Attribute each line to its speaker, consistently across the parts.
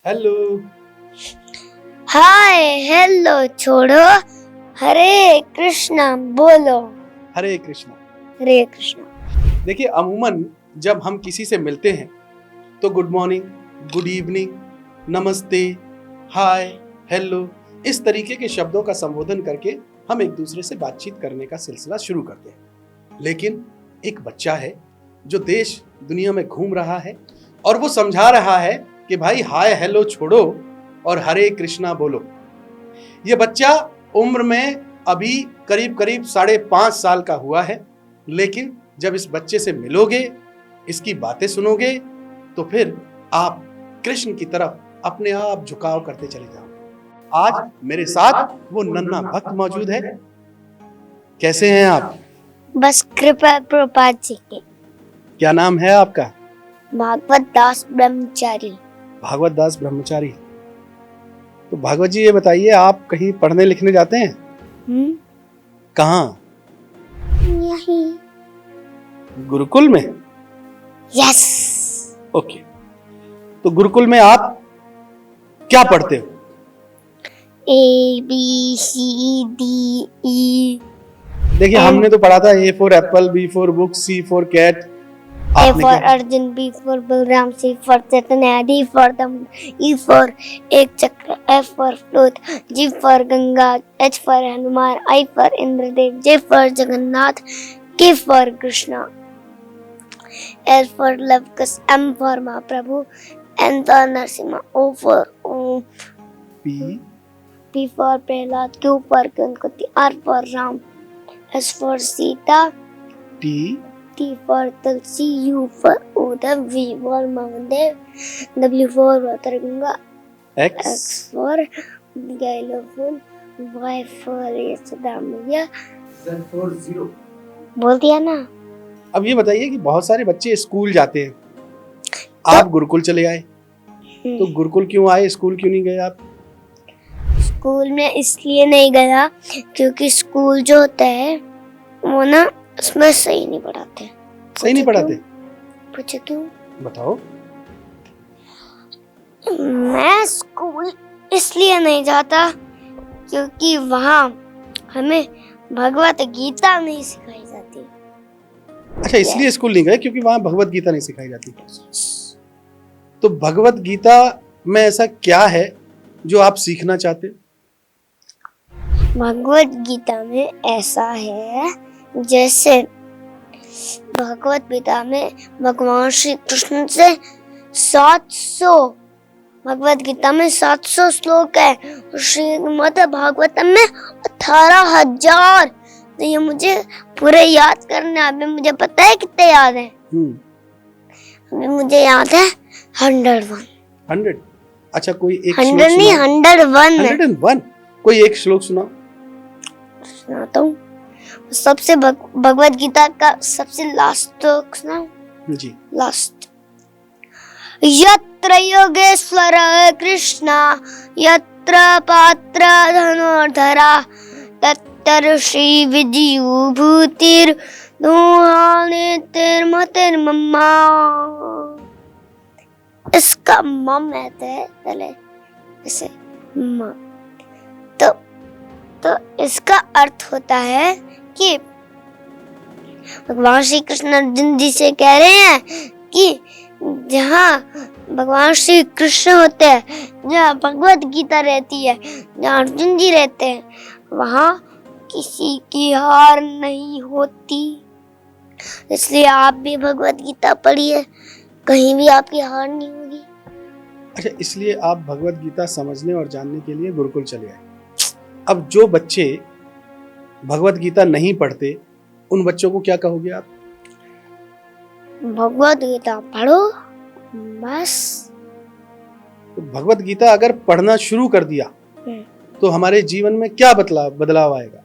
Speaker 1: Hello.
Speaker 2: Hi hello छोड़ो, हरे कृष्णा बोलो।
Speaker 1: हरे कृष्णा।
Speaker 2: हरे कृष्णा।
Speaker 1: देखिए, अमूमन जब हम किसी से मिलते हैं तो गुड मॉर्निंग, गुड इवनिंग, नमस्ते, हाय, हेलो इस तरीके के शब्दों का संबोधन करके हम एक दूसरे से बातचीत करने का सिलसिला शुरू करते हैं। लेकिन एक बच्चा है जो देश दुनिया में घूम रहा है और वो समझा रहा है कि भाई हाय हेलो छोड़ो और हरे कृष्णा बोलो। ये बच्चा उम्र में अभी करीब करीब 5.5 साल का हुआ है, लेकिन जब इस बच्चे से मिलोगे, इसकी बातें सुनोगे तो फिर आप कृष्ण की तरफ अपने आप झुकाव करते चले जाओगे। आज मेरे साथ वो नन्हा भक्त मौजूद है। कैसे हैं आप?
Speaker 2: बस कृपा प्रभुपाद जी की।
Speaker 1: क्या नाम है आपका?
Speaker 2: भागवत दास ब्रह्मचारी।
Speaker 1: भागवत दास ब्रह्मचारी। तो भागवत जी, ये बताइए, आप कहीं पढ़ने लिखने जाते हैं? कहाँ?
Speaker 2: यही।
Speaker 1: गुरुकुल में?
Speaker 2: यस।
Speaker 1: ओके। तो गुरुकुल में आप क्या पढ़ते हो?
Speaker 2: A B C D E।
Speaker 1: देखिए, हमने तो पढ़ा था A for apple, B for book, C for cat.
Speaker 2: A for Arjun, B for Balram, C for Chaitanya, D for दम, E for एक चक्र, F for flute, G for Ganga, H for Hanuman, I for Indradev, J for Jagannath, K for Krishna, L for Lavkush, M for Mahaprabhu, N for Narasimha, O for Om, P for Prahlad, Q for Ganpati, R for Ram, S for Sita, T for Tulsi, U for Uddhav, V for Mahadev, W for वातरगंगा, X for गैलोफूल, Y for Yashoda मैया,
Speaker 1: Z for zero।
Speaker 2: बोल दिया ना।
Speaker 1: अब ये बताइए कि बहुत सारे बच्चे स्कूल जाते हैं, आप गुरुकुल चले आए, तो गुरुकुल क्यों आए, स्कूल क्यों नहीं गए आप?
Speaker 2: स्कूल में इसलिए नहीं गया क्योंकि स्कूल जो होता है वो ना उसमें सही नहीं पढ़ाते।
Speaker 1: सही नहीं पढ़ाते?
Speaker 2: पूछे क्यों?
Speaker 1: बताओ।
Speaker 2: मैं स्कूल इसलिए नहीं जाता क्योंकि वहाँ हमें भगवत गीता नहीं सिखाई जाती।
Speaker 1: अच्छा, इसलिए स्कूल नहीं गए क्योंकि वहां भगवत गीता नहीं सिखाई जाती। तो भगवत गीता में ऐसा क्या है जो आप सीखना चाहते हो?
Speaker 2: भगवत गीता में ऐसा है, जैसे भगवत गीता में भगवान श्री कृष्ण से 700 भगवत गीता में 700 श्लोक है, श्रीमद् भागवतम में 18,000। तो ये मुझे पूरे याद करना है। अभी मुझे पता है कितने याद है। अभी मुझे याद है 101।
Speaker 1: 100? अच्छा, कोई एक
Speaker 2: 100 नहीं, 101 है।
Speaker 1: 101? कोई एक श्लोक
Speaker 2: सुनाता हूँ। सबसे भगवत गीता का सबसे लास्ट श्लोक सुनाऊं? जी। लास्ट। यत्र योगेश्वर कृष्ण, यत्र पात्र धनुर्धरा, तत्र श्री विद्युभूतिर मतिर्ममा। इसका मम रहता है पहले ऐसे म। तो इसका अर्थ होता है कि भगवान श्री कृष्ण अर्जुन जी से कह रहे हैं कि जहाँ भगवान श्री कृष्ण होते हैं, जहाँ भगवत गीता रहती है, जहाँ अर्जुन जी रहते हैं, वहाँ किसी की हार नहीं होती। इसलिए आप भी भगवत गीता पढ़िए, कहीं भी आपकी हार नहीं होगी।
Speaker 1: अच्छा, इसलिए आप भगवत गीता समझने और जानने के लिए गुरुकुल चले आए। अब जो बच्चे भगवत गीता नहीं पढ़ते, उन बच्चों को क्या कहोगे आप? भगवत गीता पढ़ो बस। तो भगवत गीता अगर पढ़ना शुरू कर दिया तो हमारे जीवन में क्या बदलाव आएगा?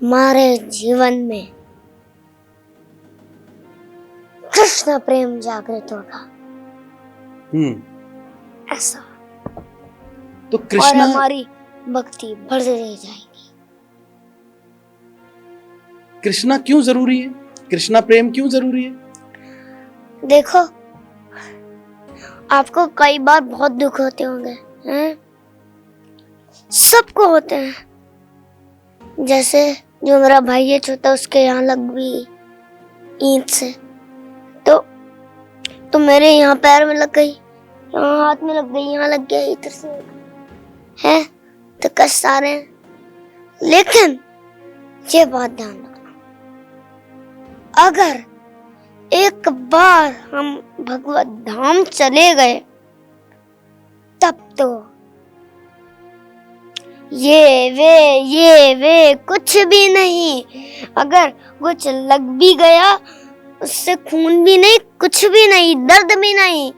Speaker 2: हमारे जीवन में कृष्ण प्रेम जागृत होगा। ऐसा। तो कृष्ण और हमारी भक्ति बढ़ती रह जाएगी।
Speaker 1: कृष्णा क्यों जरूरी है? कृष्णा प्रेम क्यों जरूरी है?
Speaker 2: देखो, आपको कई बार बहुत दुख होते होंगे, हैं? सबको होते हैं। जैसे जो मेरा भाई है छोटा, उसके यहाँ लग गई ईंट से, तो मेरे यहाँ पैर में लग गई, यहाँ हाथ में लग गई, यहाँ लग गया, इधर से है, तो कष्ट आ रहे हैं। लेकिन ये बात ध्यान रखना, अगर एक बार हम भगवत धाम चले गए तब तो ये वे कुछ भी नहीं। अगर कुछ लग भी गया, उससे खून भी नहीं, कुछ भी नहीं, दर्द भी नहीं।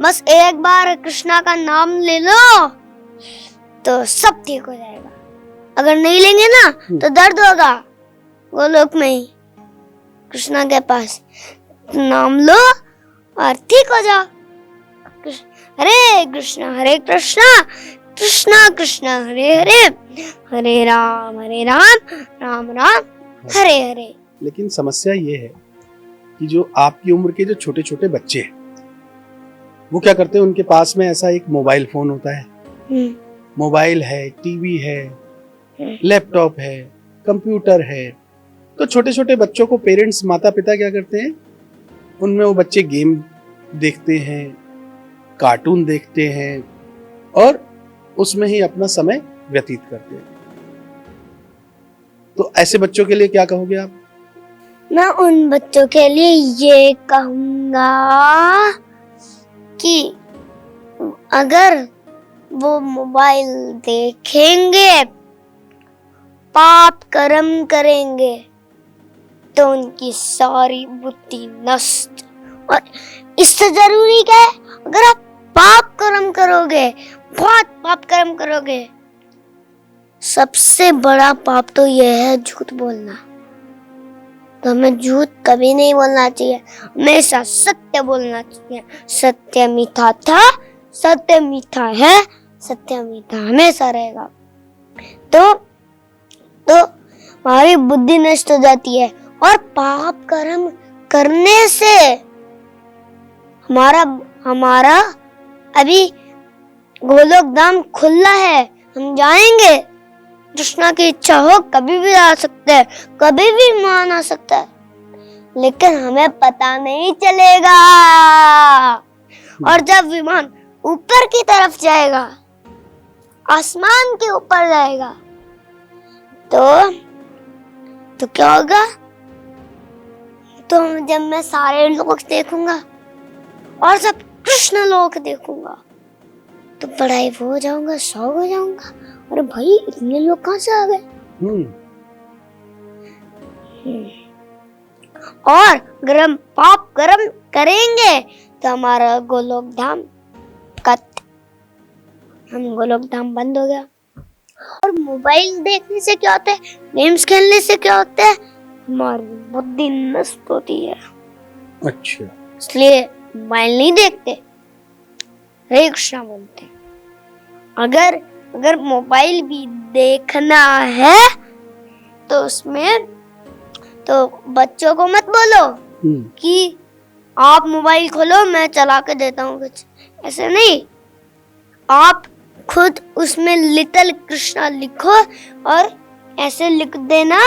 Speaker 2: बस एक बार कृष्णा का नाम ले लो तो सब ठीक हो जाएगा। अगर नहीं लेंगे ना तो दर्द होगा गोलोक में ही, कृष्णा के पास। नाम लो और ठीक हो जाओ। हरे कृष्णा कृष्णा कृष्णा हरे हरे, हरे राम राम राम हरे हरे।
Speaker 1: लेकिन समस्या ये है कि जो आपकी उम्र के जो छोटे छोटे बच्चे हैं, वो क्या करते हैं, उनके पास में ऐसा एक मोबाइल फोन होता है। मोबाइल है, टीवी है, लैपटॉप है, कंप्यूटर है। तो छोटे छोटे बच्चों को पेरेंट्स, माता पिता क्या करते हैं, उनमें वो बच्चे गेम देखते हैं, कार्टून देखते हैं और उसमें ही अपना समय व्यतीत करते हैं। तो ऐसे बच्चों के लिए क्या कहोगे आप?
Speaker 2: मैं उन बच्चों के लिए ये कहूंगा कि अगर वो मोबाइल देखेंगे, पाप कर्म करेंगे, तो उनकी सारी बुद्धि नष्ट। और इससे जरूरी क्या है, अगर आप पाप कर्म करोगे, बहुत पाप कर्म करोगे, सबसे बड़ा पाप तो यह है झूठ बोलना। तो हमें झूठ कभी नहीं बोलना चाहिए, हमेशा सत्य बोलना चाहिए। सत्य मीठा था, सत्य मीठा है, सत्य मीठा हमेशा रहेगा। तो हमारी बुद्धि नष्ट हो जाती है। और पाप कर्म करने से हमारा अभी गोलोक धाम खुला है, हम जाएंगे। कृष्णा की इच्छा हो कभी भी आ सकते हैं, कभी भी मान आ सकता है, लेकिन हमें पता नहीं चलेगा। और जब विमान ऊपर की तरफ जाएगा, आसमान के ऊपर जाएगा, तो क्या होगा? तो जब मैं सारे लोग देखूंगा और सब कृष्ण लोग देखूंगा, तो बड़ा ही वो हो जाऊंगा, शौक हो जाऊंगा। अरे भाई, इतने लोग कहाँ से आ गए? और अगर हम पाप कर्म करेंगे तो हमारा गोलोक धाम हम गोलोक धाम बंद हो गया। और मोबाइल देखने से क्या होता है, गेम्स खेलने से क्या होता है, हमारी बुद्धि नष्ट होती है।
Speaker 1: अच्छा,
Speaker 2: इसलिए मोबाइल नहीं देखते, हरे कृष्णा बोलते। अगर मोबाइल भी देखना है तो उसमें तो बच्चों को मत बोलो कि आप मोबाइल खोलो, मैं चला के देता हूँ कुछ। ऐसे नहीं, आप खुद उसमें लिटिल कृष्णा लिखो और ऐसे लिख देना,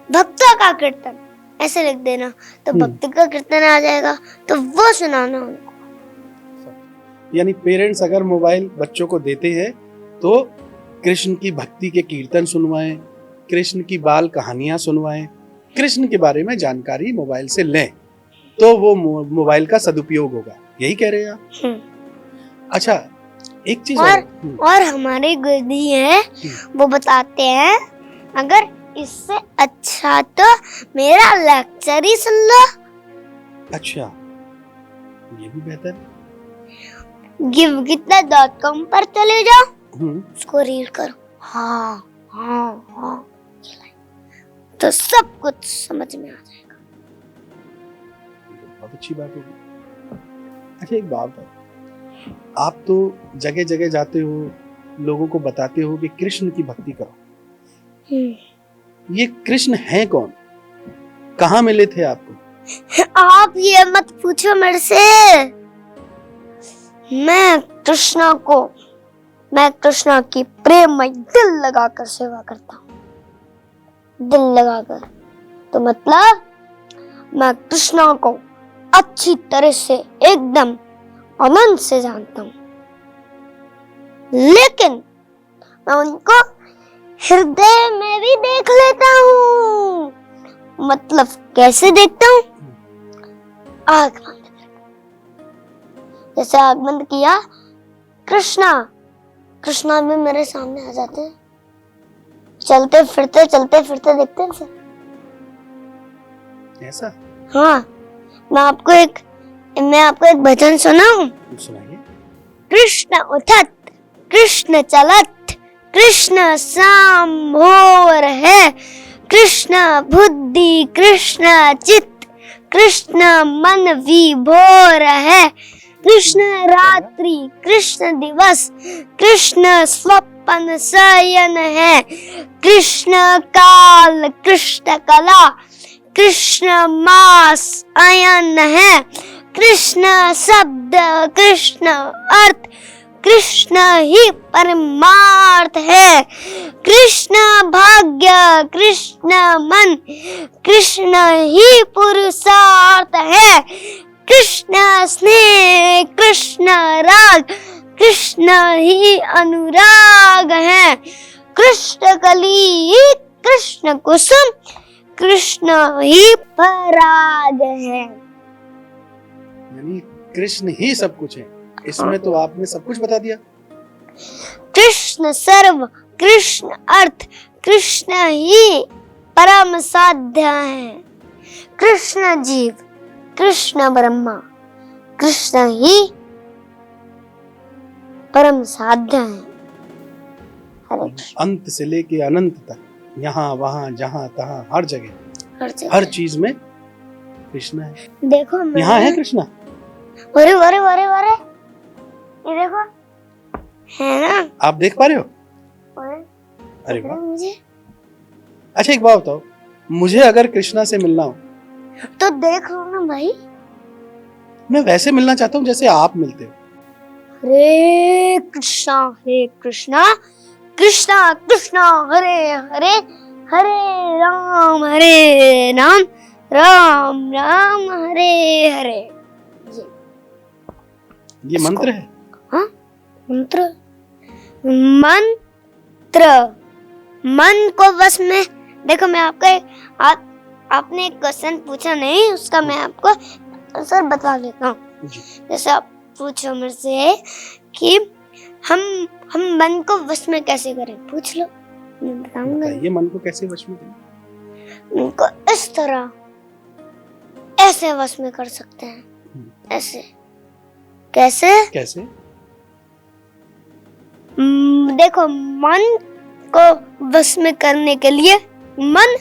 Speaker 2: भक्तों का कीर्तन, ऐसे लिख देना, तो भक्त का कीर्तन आ जाएगा, तो वो सुनाना उनको।
Speaker 1: यानी पेरेंट्स अगर मोबाइल बच्चों को देते हैं तो कृष्ण की भक्ति के कीर्तन सुनवाएं, कृष्ण की बाल कहानियां सुनवाएं, कृष्ण के बारे में जानकारी मोबाइल से लें, तो वो मोबाइल का सदुपयोग होगा। यही कह रहे हैं आप? अच्छा, एक चीज
Speaker 2: और हमारे गुरुजी हैं, वो बताते हैं अगर इससे अच्छा तो मेरा लेक्चर ही सुन लो।
Speaker 1: अच्छा, ये भी बेहतर।
Speaker 2: givegita.com पर चले जाओ, उसको रीड करो, हाँ, तो सब कुछ समझ में आ जाएगा।
Speaker 1: बहुत अच्छी बात होगी। अच्छा, एक बात है, आप तो जगह जगह जाते हो, लोगों को बताते हो कि कृष्ण की भक्ति करो। ये कृष्ण है कौन? कहाँ मिले थे आपको?
Speaker 2: आप ये मत पूछो मेरे से। मैं कृष्णा की प्रेममय दिल लगाकर सेवा करता हूँ, दिल लगाकर। तो मतलब मैं कृष्णा को अच्छी तरह से एकदम आनंद से जानता हूँ, लेकिन मैं उनको हृदय में भी देख लेता हूँ। मतलब कैसे देखता हूँ? आँख बंद करके। जैसे आँख बंद किया, कृष्णा भी मेरे सामने आ जाते हैं, चलते फिरते दिखते हैं सर।
Speaker 1: ऐसा?
Speaker 2: हाँ, मैं आपको एक भजन सुनाऊं?
Speaker 1: सुनाइए।
Speaker 2: कृष्ण उठत, कृष्ण चलत, कृष्ण सांभोर है, कृष्ण बुद्धि, कृष्ण चित्त, कृष्ण मन विभोर है, कृष्ण रात्रि, कृष्ण दिवस, कृष्ण स्वप्न शयन है, कृष्ण काल, कृष्ण कला, कृष्ण मास अयन है, कृष्ण शब्द, कृष्ण अर्थ, कृष्ण ही परमार्थ है, कृष्ण भाग्य, कृष्ण मन, कृष्ण ही पुरुषार्थ है, कृष्ण स्नेह, कृष्ण राग, कृष्ण ही अनुराग है, कृष्ण कली, कृष्ण कुसुम, कृष्ण ही पराग है।
Speaker 1: यानी कृष्ण ही सब कुछ है। इसमें तो आपने सब कुछ बता दिया।
Speaker 2: कृष्ण सर्व, कृष्ण अर्थ, कृष्ण ही परम साध्य है, कृष्ण जीव, कृष्ण ब्रह्मा, कृष्ण ही परम साध्य है। हरे कृष्ण।
Speaker 1: अंत से लेके अनंत तक, यहाँ वहाँ जहाँ तहाँ हर जगह हर चीज में कृष्ण है।
Speaker 2: देखो
Speaker 1: यहाँ है कृष्णा।
Speaker 2: अरे अरे अरे अरे, ये देखो है ना।
Speaker 1: आप देख पा रहे हो? अरे वाह।
Speaker 2: मुझे
Speaker 1: अच्छा एक बात बताओ, मुझे अगर कृष्णा से मिलना हो
Speaker 2: तो देख लो ना भाई।
Speaker 1: मैं वैसे मिलना चाहता हूँ जैसे आप मिलते हो।
Speaker 2: हरे कृष्णा कृष्णा कृष्णा हरे हरे, हरे राम राम राम हरे हरे।
Speaker 1: ये मंत्र है?
Speaker 2: हाँ, मंत्र मन को बस में। देखो मैं आपका आपने एक क्वेश्चन पूछा नहीं, उसका मैं आपको आंसर बता देता हूँ। जैसे आप पूछो मेरे से कि हम मन को वश में कैसे करें, पूछ लो, मैं बताऊंगा।
Speaker 1: ये मन को कैसे वश में करें?
Speaker 2: उनको इस तरह ऐसे वश में कर सकते हैं, ऐसे। कैसे? देखो मन को वश में करने के लिए मन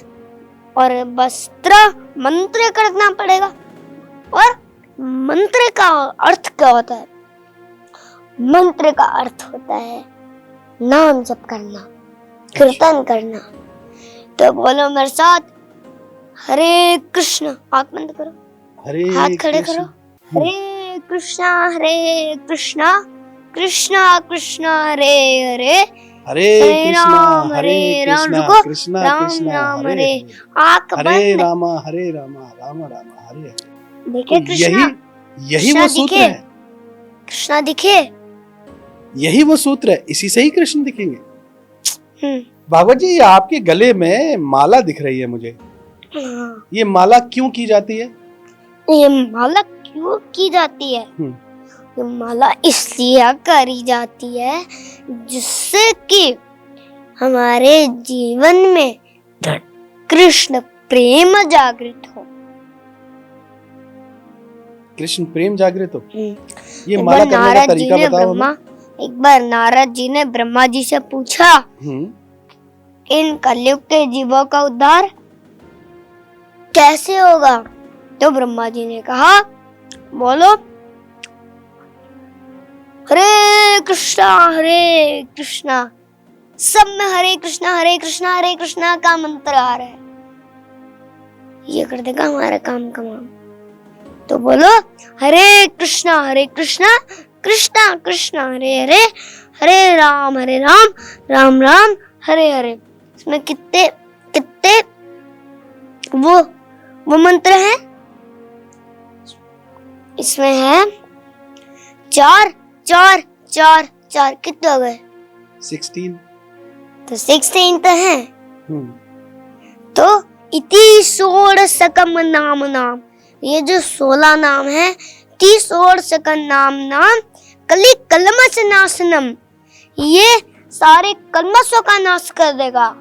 Speaker 2: और वस्त्र मंत्र करना पड़ेगा। और मंत्र का अर्थ क्या होता है? मंत्र का अर्थ होता है नाम जप करना, कीर्तन करना। तो बोलो मेरे साथ, हरे कृष्ण। आँख बंद करो, हाथ खड़े करो। हरे कृष्णा कृष्णा कृष्णा हरे हरे,
Speaker 1: हरे राम
Speaker 2: रुको,
Speaker 1: कृष्णा
Speaker 2: राम
Speaker 1: कृष्णा
Speaker 2: राम
Speaker 1: हरे
Speaker 2: हरे। आँख
Speaker 1: हरे
Speaker 2: बंद।
Speaker 1: हरे राम राम हरे हरे।
Speaker 2: देखे कृष्णा,
Speaker 1: यही वो सूत्र है।
Speaker 2: कृष्णा दिखे,
Speaker 1: यही वो सूत्र है। इसी से ही कृष्ण दिखेंगे। भागवत जी, आपके गले में माला दिख रही है मुझे। ये माला क्यों की जाती है?
Speaker 2: ये माला क्यों की जाती है? ये माला इसलिए करी जाती है जिससे कि हमारे जीवन में कृष्ण प्रेम जागृत हो।
Speaker 1: कृष्ण प्रेम जागृत हो। ये माला करने का तरीका बताओ हमें।
Speaker 2: एक बार नारद जी ने ब्रह्मा जी से पूछा, इन कलयुग के जीवों का उद्धार कैसे होगा? तो ब्रह्मा जी ने कहा, बोलो हरे कृष्णा। सब में हरे कृष्णा का मंत्र आ रहा है। ये कर देगा हमारा काम कमाम। तो बोलो हरे कृष्णा कृष्णा कृष्णा हरे हरे, हरे राम राम राम हरे हरे। इसमें कितने कितने वो मंत्र हैं? इसमें है 4 4 4 4, कितने हो गए?
Speaker 1: 16।
Speaker 2: तो 16 तो है।
Speaker 1: हम्म,
Speaker 2: तो इति षोडशकम नाम नाम, ये जो 16 नाम है, इति षोडशकम नाम कली कलमश नाशनम, ये सारे कलमशों का नाश कर देगा।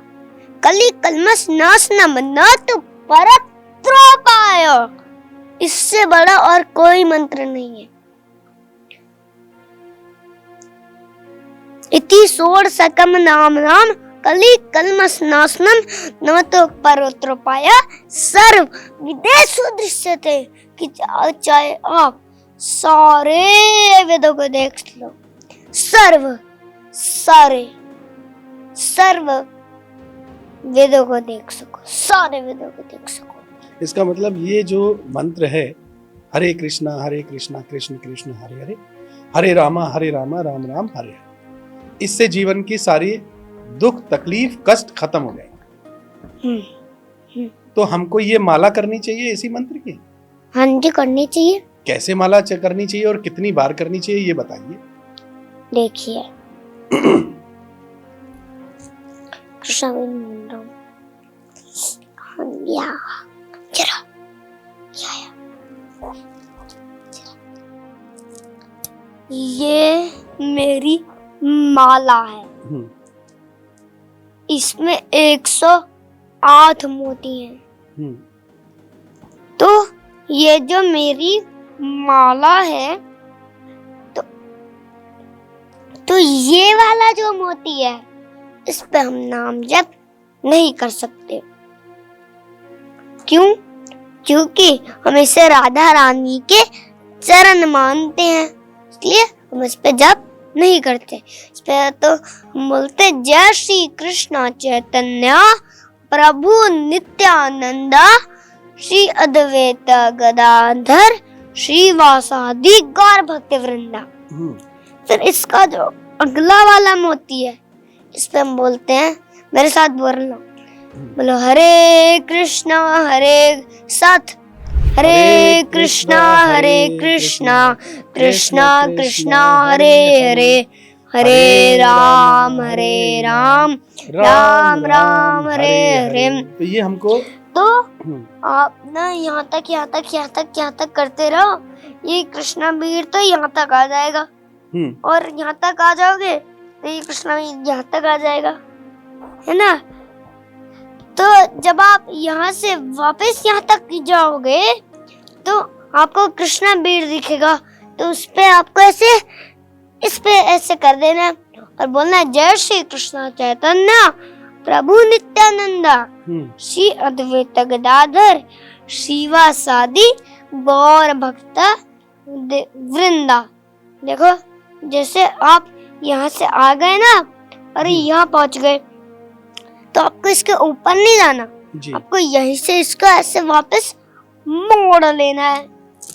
Speaker 2: कली कलमश नाशनम न तो परत्रोपाय, इससे बड़ा और कोई मंत्र नहीं है। इति षोडशकम नाम कली कलमश नाशनम न तो परत्रोपाय सर्व विदेशो दृश्यते, कि चाहे आप सारे वेदों को देख लो, सर्व वेदों को देख सको, सारे वेदों को देख सको।
Speaker 1: इसका मतलब ये जो मंत्र है, हरे कृष्णा कृष्ण कृष्ण हरे हरे, हरे रामा राम राम हरे हरे, इससे जीवन की सारी दुख तकलीफ कष्ट खत्म हो जाएंगे। तो हमको ये माला करनी चाहिए इसी मंत्र की?
Speaker 2: हाँ जी, करनी चाहिए।
Speaker 1: कैसे माला करनी चाहिए और कितनी बार करनी चाहिए, ये बताइए।
Speaker 2: देखिए कृष्ण ये मेरी माला है, इसमें 108 मोती हैं। तो ये जो मेरी माला है, तो ये वाला जो मोती है, इस पे हम नाम जप नहीं कर सकते। क्यों? क्योंकि हम इसे राधा रानी के चरण मानते हैं, इसलिए हम इस पे जप नहीं करते। इस पे तो बोलते जय श्री कृष्ण चैतन्य प्रभु नित्यानंदा श्री अद्वैत गदाधर श्रीवासादि गौर भक्त वृंदा। फिर इसका जो अगला वाला मोती है, इस पे हम बोलते हैं, मेरे साथ बोलना, बोलो हरे कृष्णा हरे कृष्णा कृष्णा कृष्णा हरे हरे, हरे राम राम राम हरे हरे।
Speaker 1: तो ये हमको
Speaker 2: तो आप ना यहाँ तक करते रहो, ये कृष्णा बीर तो यहाँ तक आ जाएगा, और यहाँ तक आ जाओगे तो ये कृष्णा बीर यहाँ तक आ जाएगा, है ना। तो जब आप यहाँ से वापस यहाँ तक जाओगे तो आपको कृष्णा बीर दिखेगा, तो उस पे आपको ऐसे इस पे ऐसे कर देना है और बोलना है जय श्री कृष्ण चैतन्य प्रभु नित्यानंदा श्री अद्वैत गदाधर श्रीवासादि गौर भक्त वृंदा। देखो जैसे आप यहाँ से आ गए ना और यहाँ पहुँच गए, तो आपको इसके ऊपर नहीं जाना, आपको यहीं से इसको ऐसे वापस मोड़ लेना है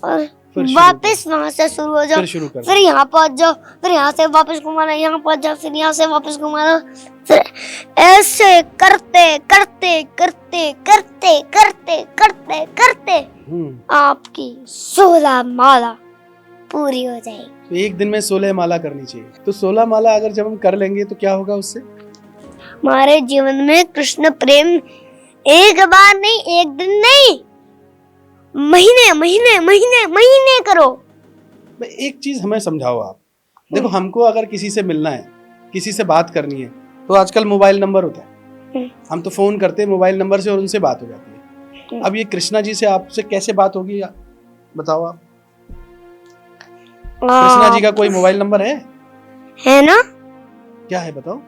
Speaker 2: और वापस वहां से शुरू हो जाओ, फिर यहाँ पहुंच जाओ, फिर यहाँ से वापस घुमाना, यहाँ पहुंच जाओ, फिर यहाँ से वापस घुमाना, फिर ऐसे करते करते करते करते करते करते करते आपकी 16 माला पूरी हो जाएगी।
Speaker 1: तो एक दिन में 16 माला करनी चाहिए। तो 16 माला अगर जब हम कर लेंगे तो क्या होगा उससे?
Speaker 2: हमारे जीवन में कृष्ण प्रेम एक बार नहीं, एक दिन नहीं, महीने महीने महीने महीने करो।
Speaker 1: एक चीज हमें समझाओ आप, देखो हमको अगर किसी से मिलना है, किसी से बात करनी है, तो आजकल मोबाइल नंबर होता है, हम तो फोन करते हैं मोबाइल नंबर से और उनसे बात हो जाती है। अब ये कृष्णा जी से आपसे कैसे बात होगी, बताओ आप। कृष्णा जी का कोई मोबाइल नंबर है
Speaker 2: ना?
Speaker 1: क्या है बताओ?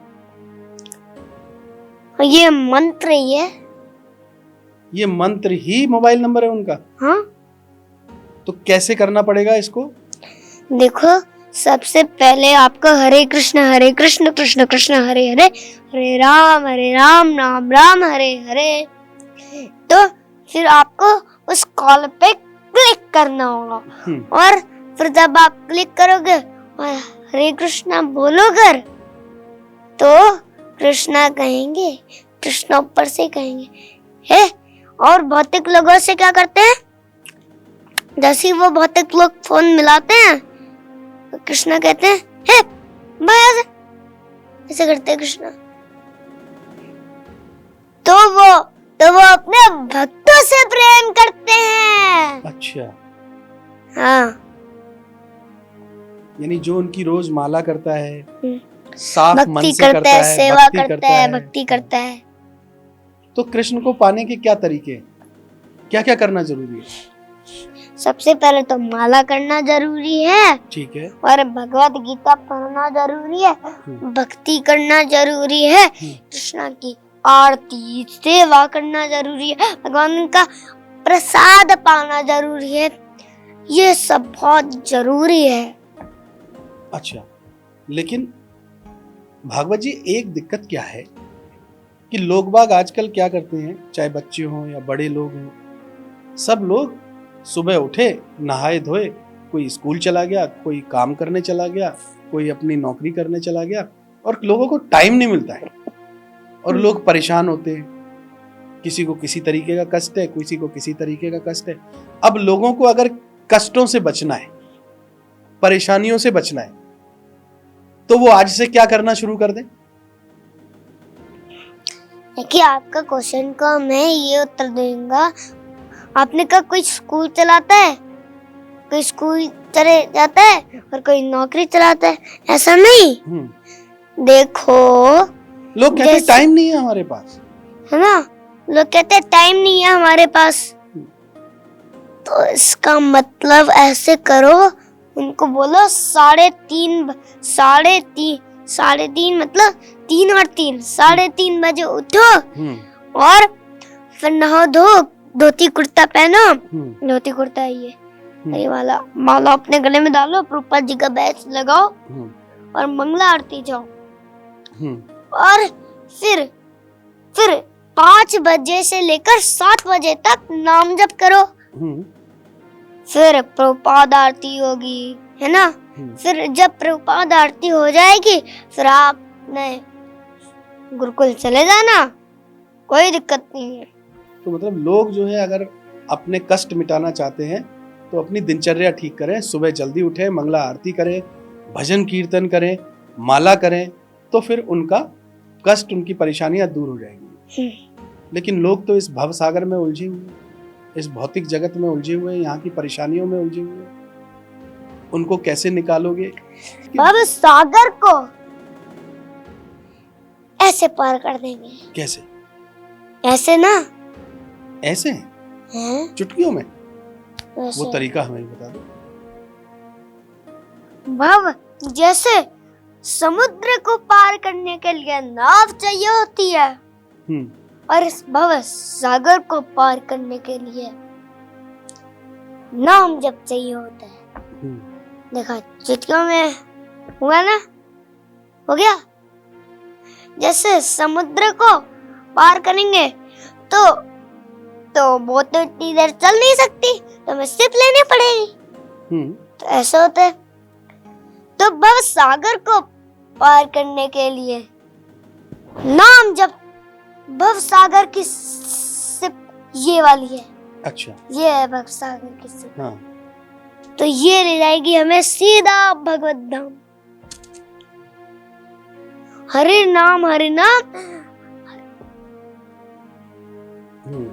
Speaker 2: ये मंत्र ही है।
Speaker 1: ये मंत्र ही मोबाइल नंबर है उनका?
Speaker 2: हाँ।
Speaker 1: तो कैसे करना पड़ेगा इसको? देखो
Speaker 2: सबसे पहले आपको हरे कृष्ण कृष्ण कृष्ण हरे हरे, हरे राम राम राम हरे हरे। तो फिर आपको उस कॉल पे क्लिक करना होगा और फिर जब आप क्लिक करोगे और हरे कृष्णा बोलोगे तो कृष्णा कहेंगे, कृष्णा ऊपर से कहेंगे हे। और भौतिक लोगों से क्या करते हैं, जैसे ही वो भौतिक लोग फोन मिलाते हैं तो कृष्णा कहते हैं हे भाई, ऐसे करते हैं कृष्णा। तो वो अपने भक्तों से प्रेम करते हैं।
Speaker 1: अच्छा,
Speaker 2: हाँ,
Speaker 1: यानी जो उनकी रोज माला करता है, साफ मन
Speaker 2: भक्ति
Speaker 1: से
Speaker 2: करता है, सेवा करता है, भक्ति करता है।
Speaker 1: तो कृष्ण को पाने के क्या तरीके हैं, क्या क्या करना जरूरी है?
Speaker 2: सबसे पहले तो माला करना जरूरी है,
Speaker 1: ठीक है,
Speaker 2: और भगवत गीता पढ़ना जरूरी है, भक्ति करना जरूरी है, कृष्णा की आरती सेवा करना जरूरी है, भगवान का प्रसाद पाना जरूरी है, ये सब बहुत जरूरी है।
Speaker 1: अच्छा, लेकिन भागवत जी एक दिक्कत क्या है कि लोग बाग आजकल क्या करते हैं, चाहे बच्चे हों या बड़े लोग हों, सब लोग सुबह उठे, नहाए धोए, कोई स्कूल चला गया, कोई काम करने चला गया, कोई अपनी नौकरी करने चला गया, और लोगों को टाइम नहीं मिलता है और लोग परेशान होते हैं। किसी को किसी तरीके का कष्ट है, किसी को किसी तरीके का कष्ट है। अब लोगों को अगर कष्टों से बचना है, परेशानियों से बचना है, तो वो आज से क्या करना शुरू कर दें?
Speaker 2: देखिए, आपका क्वेश्चन का मैं ये उत्तर दूंगा। आपने कहा कोई स्कूल चलाता है, कोई स्कूल चले जाता है और कोई नौकरी चलाता है, ऐसा नहीं। देखो,
Speaker 1: लोग कहते हैं टाइम नहीं है हमारे पास,
Speaker 2: है ना, लोग कहते हैं टाइम नहीं है हमारे पास। तो इसका मतलब ऐसे करो, उनको बोलो 3:30 मतलब 3 और 3 3:30 बजे उठो और फिर नहा धो, धोती कुर्ता पहनो, धोती कुर्ता है ये वाला, माला अपने गले में डालो, प्रभुपाद जी का बैच लगाओ और मंगला आरती जाओ, और फिर 5 बजे से लेकर 7 बजे तक नाम जप करो। फिर प्रभुपाद आरती होगी, है ना। फिर जब प्रभुपाद आरती हो जाएगी, फिर आप नए गुरुकुल चले जाना, कोई दिक्कत नहीं है।
Speaker 1: तो मतलब लोग जो है अगर अपने कष्ट मिटाना चाहते हैं तो अपनी दिनचर्या ठीक करें, सुबह जल्दी उठें, मंगला आरती करें, भजन कीर्तन करें, माला करें, तो फिर उनका कष्ट, उनकी परेशानियां दूर हो जाएंगी। लेकिन लोग तो इस भव सागर में उलझे हुए, इस भौतिक जगत में उलझे हुए, यहाँ की परेशानियों में उलझे हुए, उनको कैसे निकालोगे?
Speaker 2: भव सागर को ऐसे पार कर देंगे।
Speaker 1: कैसे?
Speaker 2: ऐसे ना,
Speaker 1: ऐसे
Speaker 2: हैं?
Speaker 1: चुटकियों में?
Speaker 2: वैसे।
Speaker 1: वो तरीका हमें बता दो।
Speaker 2: भव जैसे समुद्र को पार करने के लिए नाव चाहिए होती है, और इस भव सागर को पार करने के लिए नाम जप चाहिए होता है। देखा, चुटकियों में हुआ ना, हो गया। जैसे समुद्र को पार करेंगे तो बोट तो इतनी देर चल नहीं सकती, तो हमें शिप लेनी पड़ेगी। तो ऐसा होता है। तो भव सागर को पार करने के लिए नाम जब भव सागर की शिप ये वाली है।
Speaker 1: अच्छा,
Speaker 2: ये है भव सागर की शिप।
Speaker 1: हाँ।
Speaker 2: तो ये ले जाएगी हमें सीधा भगवत धाम। हरे नाम हरे नाम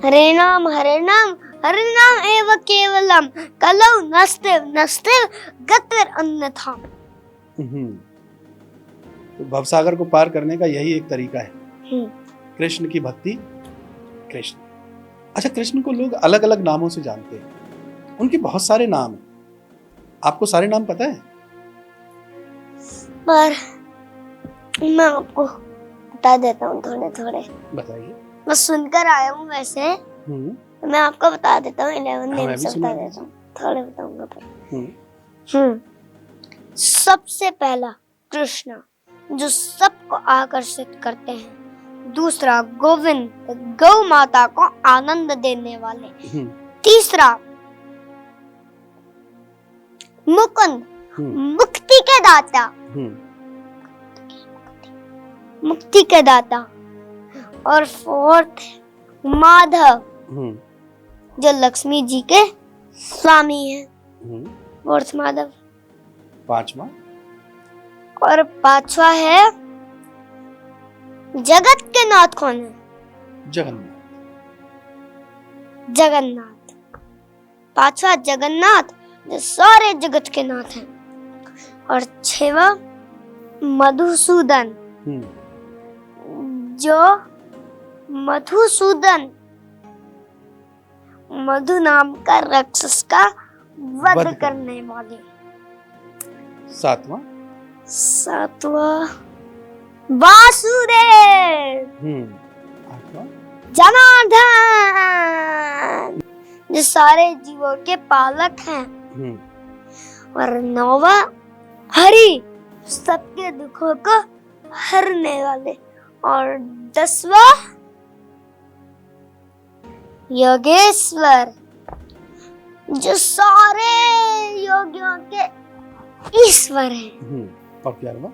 Speaker 2: हरे नाम हरे नाम हरे नाम एव केवलम कलौ नस्ते गतिर अन्यथा।
Speaker 1: तो भवसागर को पार करने का यही एक तरीका है, कृष्ण की भक्ति। कृष्ण, अच्छा, कृष्ण को लोग अलग अलग नामों से जानते हैं, उनके बहुत सारे नाम हैं, आपको सारे नाम पता है?
Speaker 2: पर मैं आपको बता देता हूँ थोड़े थोड़े।
Speaker 1: बताइए।
Speaker 2: मैं सुनकर आया हूँ वैसे, तो मैं आपको बता देता हूँ। 11 नेम्स बता देता हूँ, थोड़े बताऊंगा पर। सबसे पहला कृष्ण, जो सबको आकर्षित करते हैं, दूसरा गोविंद, गौ माता को आनंद देने वाले। तीसरा मुकुंद, मुक्ति के दाता, मुक्ति के दाता। और फोर्थ माधव, जो लक्ष्मी जी के स्वामी हैं। फोर्थ माधव।
Speaker 1: पांचवा,
Speaker 2: और पांचवा है जगत के नाथ। कौन है?
Speaker 1: जगन्नाथ।
Speaker 2: जगन्नाथ। पांचवा जगन्नाथ, जो सारे जगत के नाथ हैं। और छठवा मधुसूदन, जो मधुसूदन, मधु नाम का राक्षस का वध करने वाले।
Speaker 1: सातवां,
Speaker 2: वासुदेव।
Speaker 1: आठवां,
Speaker 2: जनार्दन, जो सारे जीवों के पालक हैं। और नौवा हरि, सबके दुखों को हरने वाले। और 10वां योगेश्वर, जो सारे योगियों के ईश्वर हैं।
Speaker 1: और 11वां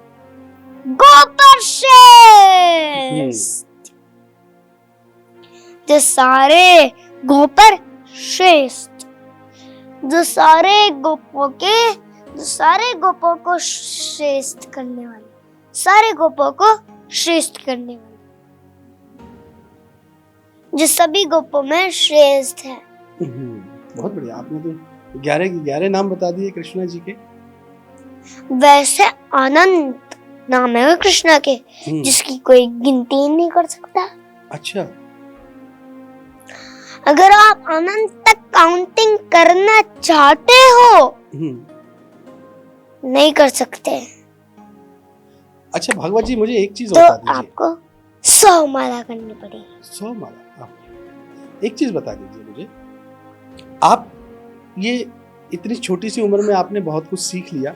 Speaker 2: गोपर श्रेष्ठ, जो सारे गोपर श्रेष्ठ, जो सारे गोपों को श्रेष्ठ करने वाले, सारे गोपों को श्रेष्ठ करने वाले, जो सभी गोपों में श्रेष्ठ है।
Speaker 1: बहुत बढ़िया, आपने तो 11 के 11 नाम बता दिए कृष्णा जी के।
Speaker 2: वैसे अनंत नाम है कृष्णा के, जिसकी कोई गिनती नहीं कर सकता।
Speaker 1: अच्छा,
Speaker 2: अगर आप अनंत तक काउंटिंग करना चाहते हो, नहीं कर सकते।
Speaker 1: अच्छा भगवत जी, मुझे एक चीज
Speaker 2: तो
Speaker 1: बता दीजिए।
Speaker 2: आपको 100 माला करनी पड़ेगी।
Speaker 1: 100 माला। एक चीज बता दीजिए मुझे, आप ये इतनी छोटी सी उम्र में आपने बहुत कुछ सीख लिया,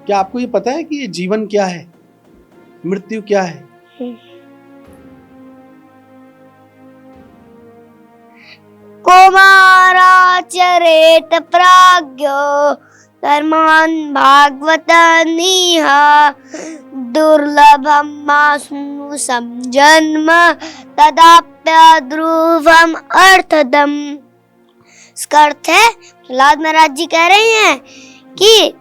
Speaker 1: क्या आपको ये पता है कि ये जीवन क्या है, मृत्यु क्या है?
Speaker 2: कुमाराचरेत प्राज्ञो धर्मान् भागवतानीह दुर्लभम मानुषं जन्म तदाप्यध्रुवम् अर्थदम्। इसका अर्थ है, प्रहलाद महाराज जी कह रहे हैं कि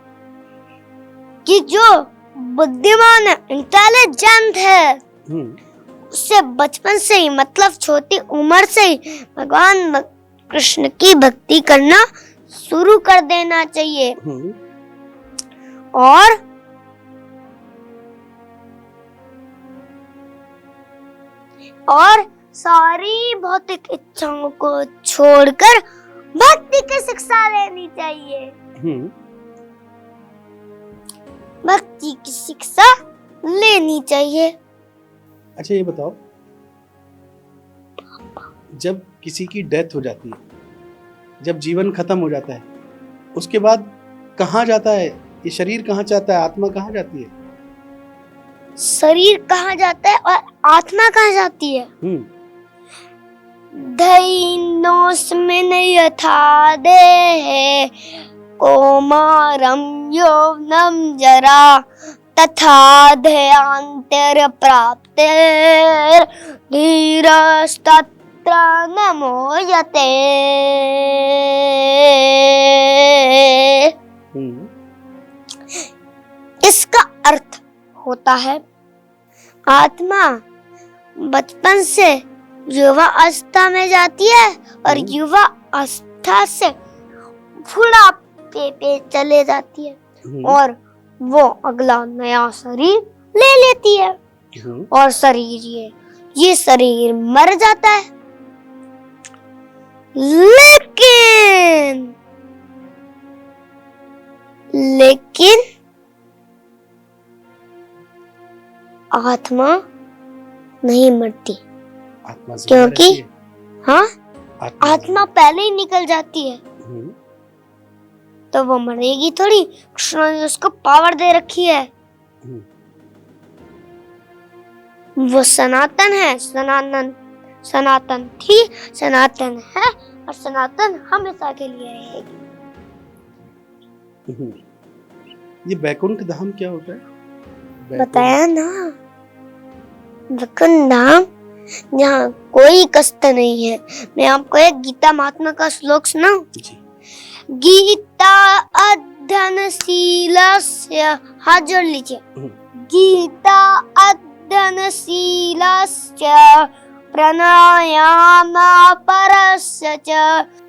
Speaker 2: जो बुद्धिमान है, इंटेलिजेंट है, उससे बचपन से ही, मतलब छोटी उम्र से ही भगवान कृष्ण की भक्ति करना शुरू कर देना चाहिए। और सारी भौतिक इच्छाओं को छोड़कर भक्ति की शिक्षा लेनी चाहिए। भक्ति की शिक्षा लेनी चाहिए।
Speaker 1: अच्छा ये बताओ, जब किसी की डेथ हो जाती है, जब जीवन खत्म हो जाता है, उसके बाद कहाँ जाता है ये शरीर? कहाँ जाता है? आत्मा कहाँ जाती है?
Speaker 2: शरीर कहाँ जाता है और आत्मा कहाँ जाती है? धैनोस्मिन् यथा देहे कौमारं यौवनं जरा तथा देहान्तर प्राप्तेर् धीरस्तत्र न मोह्यते। इसका अर्थ होता है, आत्मा बचपन से युवा अवस्था में जाती है और युवा अवस्था से बुढ़ापे पे चले जाती है और वो अगला नया शरीर ले लेती है और शरीर ये शरीर मर जाता है। लेकिन आत्मा नहीं मरती, क्योंकि आत्मा पहले ही निकल जाती है, तो वो मरेगी थोड़ी। कृष्ण ने उसको पावर दे रखी है, वो सनातन है, सनातन थी, सनातन है और सनातन हमेशा के लिए रहेगी।
Speaker 1: ये वैकुंठ धाम क्या होता है?
Speaker 2: बताया ना, वैकुंठ धाम जहाँ कोई कष्ट नहीं है। मैं आपको एक गीता महात्मा का श्लोक सुनाऊं? गीता अध्ययनशीलस्य, हाथ जोड़ लीजिए। गीता अध्ययनशीलस्य प्राणायामपरस्य च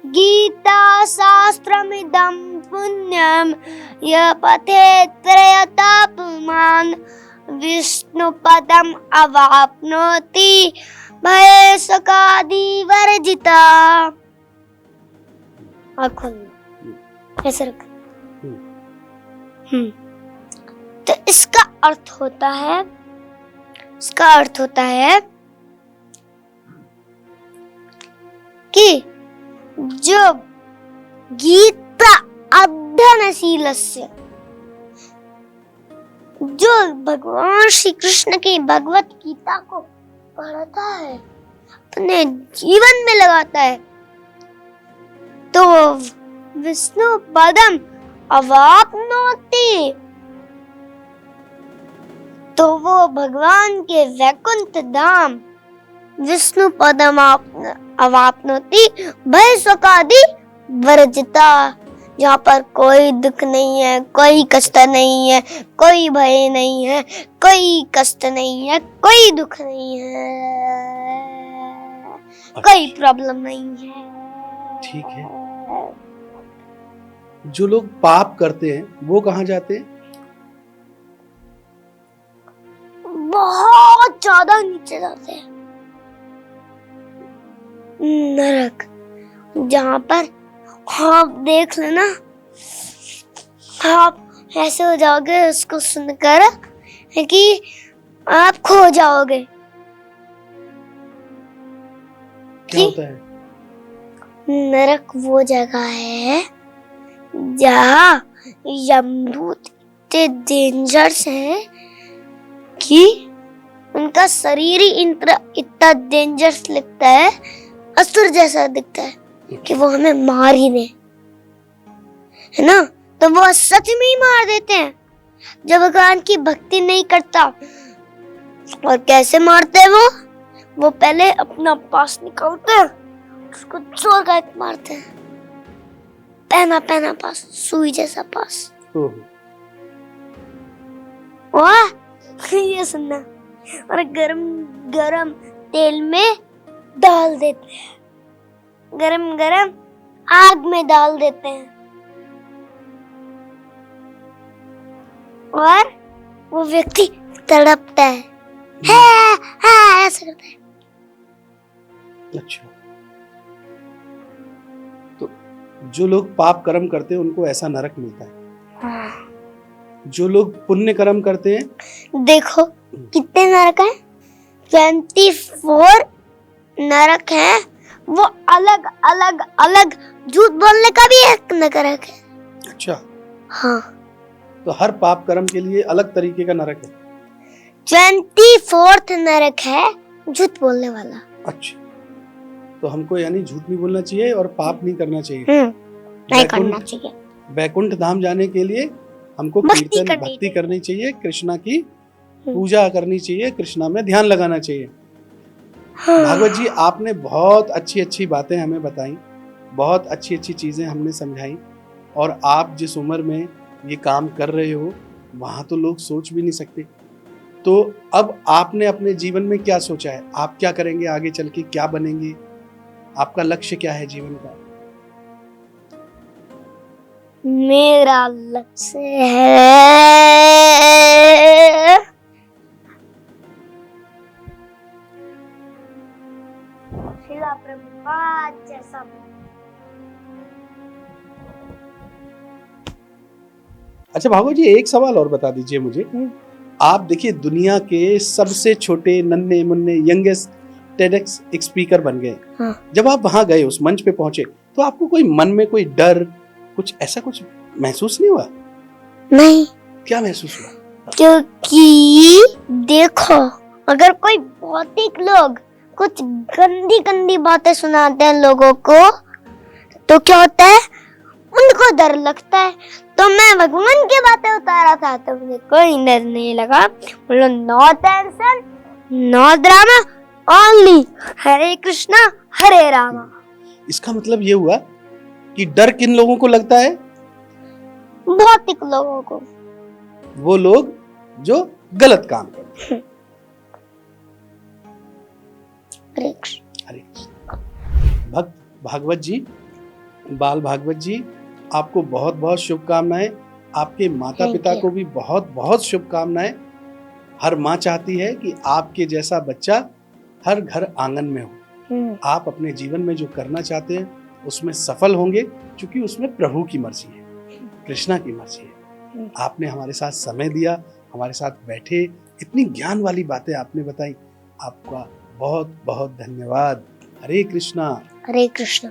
Speaker 2: गीता शास्त्रमिदं पुण्यं य पठेत् प्रयतात्मन् विष्णुपदम् अवाप्नोति भयशोकादिवर्जिता। ऐसे रख। तो इसका अर्थ होता है कि जो गीता अध्ययनशीलस्य, जो भगवान श्री कृष्ण की भगवत गीता को पढ़ता है, अपने जीवन में लगाता है, तो विष्णु पदम अवाप्नोति, तो वो भगवान के वैकुंठ धाम विष्णु पदम अवाप्नोति भय शोकादि वर्जिता, जहाँ पर कोई दुख नहीं है, कोई कष्ट नहीं है, कोई भय नहीं है, कोई कष्ट नहीं है, कोई दुख नहीं है, कोई प्रॉब्लम नहीं है।
Speaker 1: ठीक है। जो लोग पाप करते हैं वो कहाँ जाते हैं?
Speaker 2: बहुत ज्यादा नीचे जाते हैं, नरक। जहाँ पर आप देख लेना, आप ऐसे हो जाओगे उसको सुनकर कि आप खो जाओगे।
Speaker 1: क्या होता है?
Speaker 2: नरक वो जगह है जहाँ यमदूत इतने डेंजरस हैं कि उनका शरीर ही इतना डेंजरस लगता है, असुर जैसा दिखता है कि वो हमें मार ही दे, है ना? तो वो सच में ही मार देते हैं जब भगवान की भक्ति नहीं करता। और कैसे मारते हैं वो पहले अपना पास निकालते हैं, उसको जोर का मारते हैं, पहना पास, सुई जैसा पास। वाह, ये सुनना। और गरम तेल में डाल देते हैं, गरम आग में डाल देते हैं, और वो व्यक्ति तड़पता है, ऐसा करता है।
Speaker 1: अच्छा, तो जो लोग पाप कर्म करते हैं उनको ऐसा नरक मिलता है।
Speaker 2: हाँ।
Speaker 1: जो लोग पुण्य कर्म करते हैं,
Speaker 2: देखो कितने नरक हैं, 24 नरक हैं। वो अलग झूठ बोलने का भी एक नरक है।
Speaker 1: अच्छा,
Speaker 2: हाँ,
Speaker 1: तो हर पाप कर्म के लिए अलग तरीके का नरक है।
Speaker 2: 24 नरक है झूठ बोलने वाला।
Speaker 1: अच्छा, तो हमको यानी झूठ नहीं बोलना चाहिए और पाप नहीं करना चाहिए।
Speaker 2: नहीं करना चाहिए।
Speaker 1: वैकुंठ धाम जाने के लिए हमको कीर्तन भक्ति करनी चाहिए, कृष्णा की पूजा करनी चाहिए, कृष्णा में ध्यान लगाना चाहिए।
Speaker 2: हाँ।
Speaker 1: भागवत जी, आपने बहुत अच्छी बातें हमें बताई, बहुत अच्छी चीजें हमने समझाई। और आप जिस उम्र में ये काम कर रहे हो वहां तो लोग सोच भी नहीं सकते। तो अब आपने अपने जीवन में क्या सोचा है? आप क्या करेंगे आगे चल के, क्या बनेंगे? आपका लक्ष्य क्या है जीवन का?
Speaker 2: मेरा लक्ष्य है शिला प्रभुपाद जैसा।
Speaker 1: अच्छा भागवत जी, एक सवाल और बता दीजिए मुझे। आप देखिए, दुनिया के सबसे छोटे नन्हे मुन्ने यंगेस्ट टेडेक्स स्पीकर बन गए।
Speaker 2: हाँ।
Speaker 1: जब आप वहां गए, उस मंच पे पहुंचे, तो आपको कोई मन में कोई डर, कुछ ऐसा कुछ महसूस नहीं हुआ?
Speaker 2: नहीं।
Speaker 1: क्या महसूस हुआ?
Speaker 2: क्योंकि देखो, अगर कोई भौतिक लोग कुछ गंदी गंदी बातें सुनाते हैं लोगों को, तो क्या होता है, उनको डर लगता है। तो मैं भगवान की बातें उतारा था तो मुझे कोई डर नहीं लगा। बोलो no tension, no drama, only Hare Krishna Hare Rama.
Speaker 1: इसका मतलब ये हुआ कि डर किन लोगों को लगता है?
Speaker 2: भौतिक लोगों को।
Speaker 1: वो लोग जो गलत काम करते हैं।
Speaker 2: हरे कृष्ण।
Speaker 1: हरे कृष्ण। भक्त भागवत जी, बाल भागवत जी, आपको बहुत बहुत शुभकामनाएं। आपके माता
Speaker 2: Thank
Speaker 1: पिता
Speaker 2: you.
Speaker 1: को भी बहुत बहुत शुभकामनाएं। हर माँ चाहती है कि आपके जैसा बच्चा हर घर आंगन में हो। आप अपने जीवन में जो करना चाहते हैं उसमें सफल होंगे, क्योंकि उसमें प्रभु की मर्जी है, कृष्णा की मर्जी है। आपने हमारे साथ समय दिया, हमारे साथ बैठे, इतनी ज्ञान वाली बातें आपने बताई। आपका बहुत बहुत धन्यवाद। हरे कृष्णा।
Speaker 2: हरे कृष्ण।